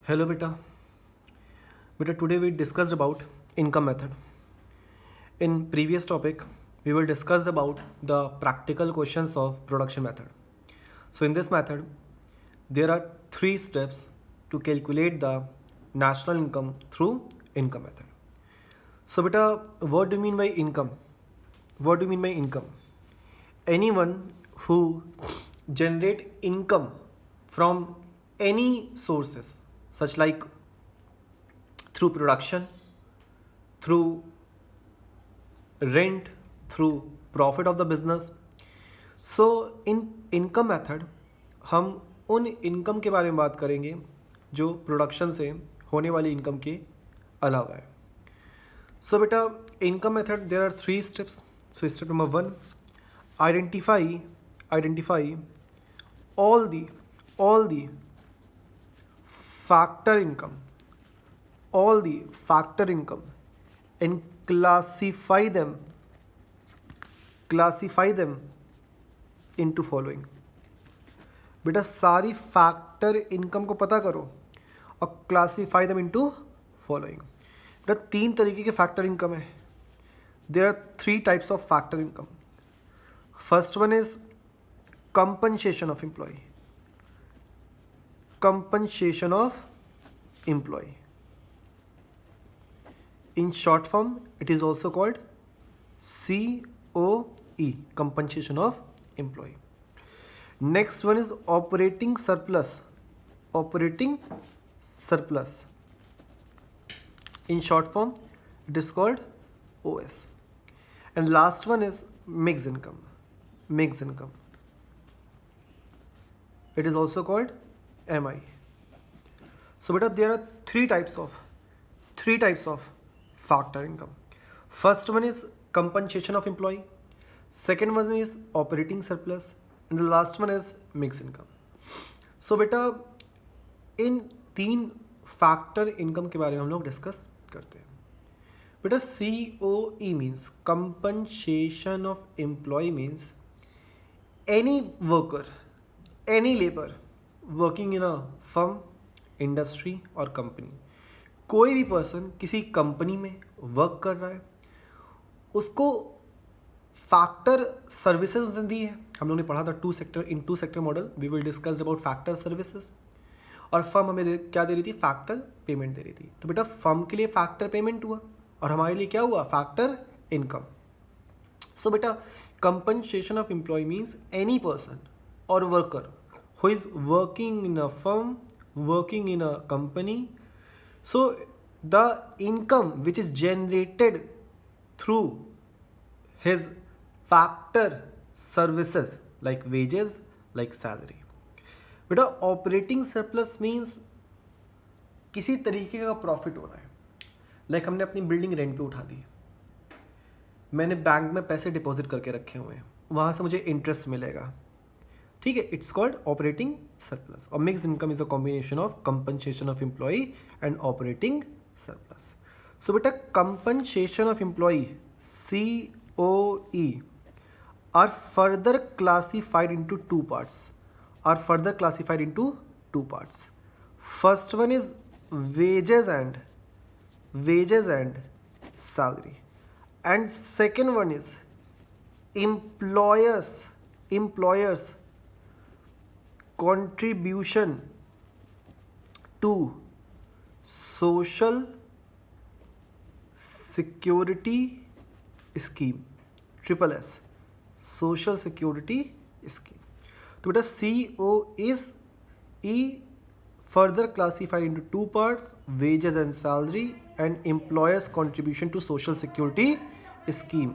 Hello beta. Beta, today we discussed about income method. In previous topic, we will discuss about the practical questions of production method. So in this method, there are 3 steps to calculate the national income through income method. So beta, what do you mean by income? What do you mean by income? Anyone who generate income from any sources such like through production, through rent, through profit of the business. So in income method हम उन income के बारे में बात करेंगे जो production से होने वाली इनकम के अलावा है. So बेटा, income method there are 3 steps. So step number 1, identify all the factor income and classify them into following. बेटा सारी फैक्टर इनकम को पता करो और क्लासीफाई देम इनटू फॉलोइंग. बेटा 3 तरीके के फैक्टर इनकम है. There are 3 types of factor income. First one is compensation of employee. In short form, it is also called COE, compensation of employee. Next one is operating surplus. In short form, it is called OS. And last one is mixed income. It is also called MI. So beta, there are 3 types of factor income. First one is compensation of employee, second one is operating surplus, and the last one is mixed income. So beta, in 3 factor income के बारे में हम लोग discuss करते हैं. बेटा COE means compensation of employ means any worker, any labour working in a firm, industry और company. कोई भी पर्सन किसी कंपनी में वर्क कर रहा है, उसको फैक्टर सर्विसेज उसने दी है. हम लोगों ने पढ़ा था 2 sector model. We will discuss about factor services. और फर्म हमें क्या दे रही थी? फैक्टर पेमेंट दे रही थी. तो बेटा फर्म के लिए फैक्टर पेमेंट हुआ और हमारे लिए क्या हुआ? Factor income. सो बेटा compensation of employ means any person और worker who is working in a firm, working in a company. So the income which is generated through his factor services like wages, like salary. बेटा operating surplus means किसी तरीके का profit हो रहा है. Like हमने अपनी बिल्डिंग रेंट पे उठा दी, मैंने बैंक में पैसे डिपॉजिट करके रखे हुए हैं, वहाँ से मुझे इंटरेस्ट मिलेगा. ठीक है, इट्स कॉल्ड ऑपरेटिंग सरप्लस. और mixed income is a combination of compensation of employ and operating surplus. So बेटा compensation of employ COE are further classified into 2 parts. First one is wages and salary, and second one is employers contribution to social security scheme, SSS, social security scheme. तो बेटा COE further classified into 2 parts, wages and salary and employers contribution to social security scheme.